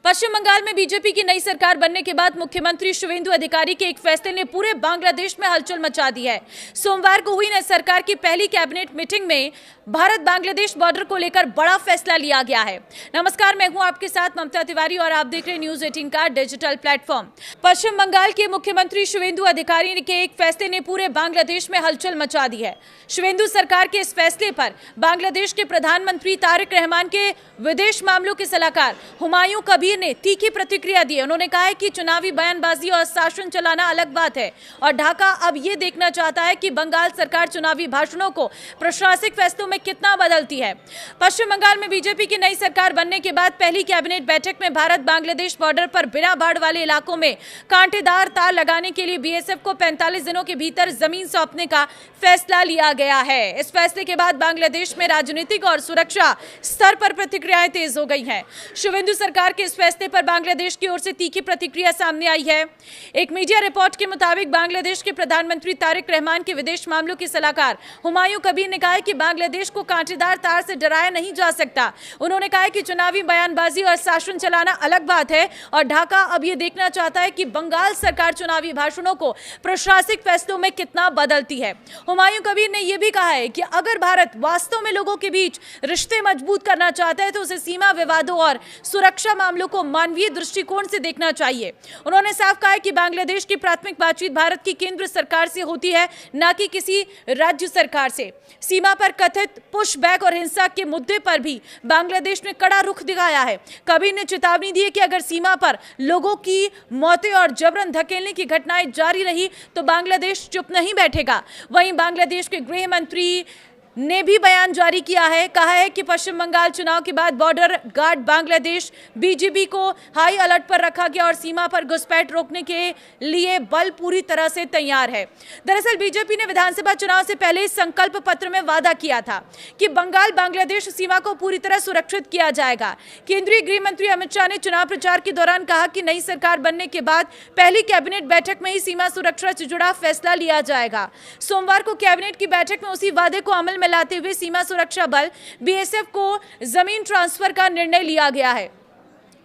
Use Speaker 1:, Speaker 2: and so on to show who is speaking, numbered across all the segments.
Speaker 1: पश्चिम बंगाल में बीजेपी की नई सरकार बनने के बाद मुख्यमंत्री शुवेंदु अधिकारी के एक फैसले ने पूरे बांग्लादेश में हलचल मचा दी है। सोमवार को हुई नई सरकार की पहली कैबिनेट मीटिंग में भारत बांग्लादेश बॉर्डर को लेकर बड़ा फैसला लिया गया है। नमस्कार, मैं हूं आपके साथ ममता तिवारी और आप देख रहे हैं न्यूज 18 का डिजिटल प्लेटफॉर्म। पश्चिम बंगाल के मुख्यमंत्री शुवेंदु अधिकारी के एक फैसले ने पूरे बांग्लादेश में हलचल मचा दी है। शुवेंदु सरकार के इस फैसले पर बांग्लादेश के प्रधानमंत्री तारिक रहमान के विदेश मामलों के सलाहकार हुमायूं कबीर ने तीखी प्रतिक्रिया दी। उन्होंने कहा है कि चुनावी बयानबाजी और शासन चलाना अलग बात है और ढाका अब ये देखना चाहता है कि बंगाल सरकार चुनावी भाषणों को प्रशासनिक फैसलों में कितना बदलती है। पश्चिम बंगाल में बीजेपी की नई सरकार बनने के बाद पहली कैबिनेट बैठक में भारत बांग्लादेश बॉर्डर पर बिना बाढ़ वाले इलाकों में कांटेदार तार लगाने के लिए बीएसएफ को 45 दिनों के भीतर जमीन सौंपने का फैसला लिया गया है। इस फैसले के बाद बांग्लादेश में राजनीतिक और सुरक्षा स्तर पर प्रतिक्रियाएं तेज हो गई हैं। शुवेंदु सरकार के इस फैसले पर बांग्लादेश की ओर से तीखी प्रतिक्रिया सामने आई है। एक मीडिया रिपोर्ट के मुताबिक बांग्लादेश के प्रधानमंत्री तारिक रहमान के विदेश मामलों के सलाहकार हुमायूं कबीर ने कहा है कि बांग्लादेश को कांटेदार तार से डराया नहीं जा सकता। उन्होंने कहा है कि चुनावी बयानबाजी और शासन चलाना अलग बात है और ढाका अब ये देखना चाहता है कि बंगाल सरकार चुनावी भाषणों को प्रशासनिक फैसलों में कितना बदलती है। हुमायूं कबीर ने यह भी कहा है कि अगर भारत वास्तव में लोगों के बीच रिश्ते मजबूत करना चाहता है तो उसे सीमा विवादों और सुरक्षा मामलों को मानवीय दृष्टिकोण से देखना चाहिए। उन्होंने साफ कहा है कि बांग्लादेश की प्राथमिक बातचीत भारत की केंद्र सरकार से होती है, न कि किसी राज्य सरकार से। सीमा पर कथित पुशबैक और हिंसा के मुद्दे पर भी बांग्लादेश ने कड़ा रुख दिखाया है। कबीर ने चेतावनी दी है कि अगर सीमा पर लोगों की मौतें और जबरन धकेलने की घटनाएं जारी रही तो बांग्लादेश चुप नहीं बैठेगा। वहीं बांग्लादेश के गृह मंत्री ने भी बयान जारी किया है। कहा है कि पश्चिम बंगाल चुनाव के बाद बॉर्डर गार्ड बांग्लादेश बीजीबी को हाई अलर्ट पर रखा गया और सीमा पर घुसपैठ रोकने के लिए बल पूरी तरह से तैयार है। दरअसल बीजेपी ने विधानसभा चुनाव से पहले संकल्प पत्र में वादा किया था कि बंगाल बांग्लादेश सीमा को पूरी तरह सुरक्षित किया जाएगा। केंद्रीय गृह मंत्री अमित शाह ने चुनाव प्रचार के दौरान कहा कि नई सरकार बनने के बाद पहली कैबिनेट बैठक में ही सीमा सुरक्षा से जुड़ा फैसला लिया जाएगा। सोमवार को कैबिनेट की बैठक में उसी वादे को अमल लाते हुए सीमा सुरक्षा बल बीएसएफ को जमीन ट्रांसफर का निर्णय लिया गया है।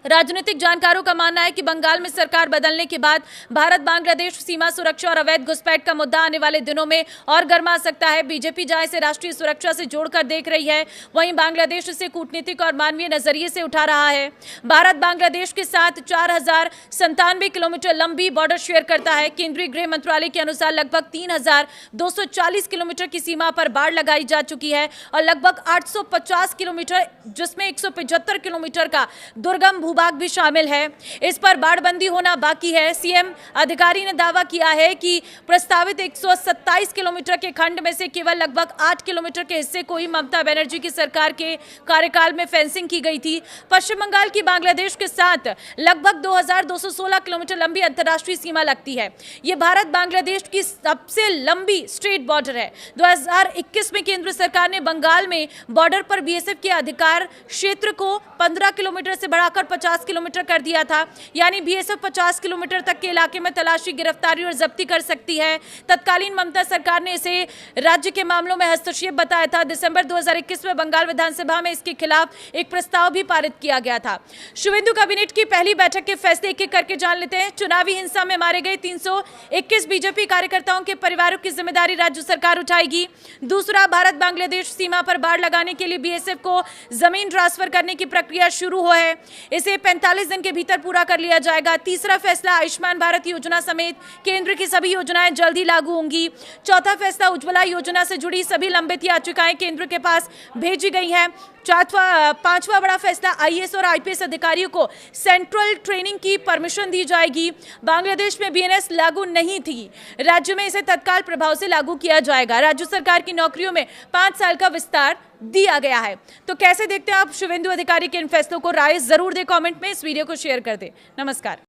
Speaker 1: राजनीतिक जानकारों का मानना है कि बंगाल में सरकार बदलने के बाद भारत बांग्लादेश सीमा सुरक्षा और अवैध घुसपैठ का मुद्दा आने वाले दिनों में और गर्मा सकता है। बीजेपी जहां इसे राष्ट्रीय सुरक्षा से जोड़कर देख रही है, वहीं बांग्लादेश इसे कूटनीतिक और मानवीय नजरिए से उठा रहा है। भारत बांग्लादेश के साथ 4097 किलोमीटर लंबी बॉर्डर शेयर करता है। केंद्रीय गृह मंत्रालय के अनुसार लगभग 3240 किलोमीटर की सीमा पर बाड़ लगाई जा चुकी है और लगभग 850 किलोमीटर, जिसमें 175 किलोमीटर का दुर्गम भूभाग भी शामिल है, इस पर बाड़बंदी होना बाकी है। सीएम अधिकारी ने दावा किया है कि प्रस्तावित 127 किलोमीटर के खंड में से केवल लगभग 8 किलोमीटर के हिस्से को ही ममता बनर्जी की सरकार के कार्यकाल में फेंसिंग की गई थी। पश्चिम बंगाल की बांग्लादेश के साथ लगभग 2216 किलोमीटर लंबी अंतर्राष्ट्रीय सीमा लगती है। यह भारत बांग्लादेश की सबसे लंबी स्ट्रेट बॉर्डर है। 2021 में केंद्र सरकार ने बंगाल में बॉर्डर पर बीएसएफ के अधिकार क्षेत्र को 15 किलोमीटर से बढ़ाकर 50 किलोमीटर कर दिया था। यानी बीएसएफ 50 किलोमीटर तक के इलाके में तलाशी, गिरफ्तारी और जब्ती कर सकती है। तत्कालीन ममता सरकार ने इसे राज्य के मामलों में हस्तक्षेप बताया था। दिसंबर 2021 में बंगाल विधानसभा में इसके खिलाफ एक प्रस्ताव भी पारित किया गया था। शुवेंदु कैबिनेट की पहली बैठक के फैसले एक एक करके जान लेते हैं। चुनावी हिंसा में मारे गए 321 बीजेपी कार्यकर्ताओं के परिवारों की जिम्मेदारी राज्य सरकार उठाएगी। दूसरा, भारत बांग्लादेश सीमा पर बाड़ लगाने के लिए बीएसएफ को जमीन ट्रांसफर करने की प्रक्रिया शुरू हुई है। इसे 45 दिन के भीतर पूरा कर लिया जाएगा। तीसरा फैसला, आयुष्मान भारत योजना समेत केंद्र की सभी योजनाएं जल्दी लागू होंगी। चौथा फैसला, उज्ज्वला योजना से जुड़ी सभी लंबित याचिकाएं केंद्र के पास भेजी गई हैं। पांचवा बड़ा फैसला, आईएएस और आईपीएस अधिकारियों को सेंट्रल ट्रेनिंग की परमिशन दी जाएगी। बांग्लादेश में बीएनएस लागू नहीं थी, राज्य में इसे तत्काल प्रभाव से लागू किया जाएगा। राज्य सरकार की नौकरियों में 5 साल का विस्तार दिया गया है। तो कैसे देखते हैं आप शुवेंदु अधिकारी के इन फैसलों को? राय जरूर दें कमेंट में, इस वीडियो को शेयर कर दें। नमस्कार।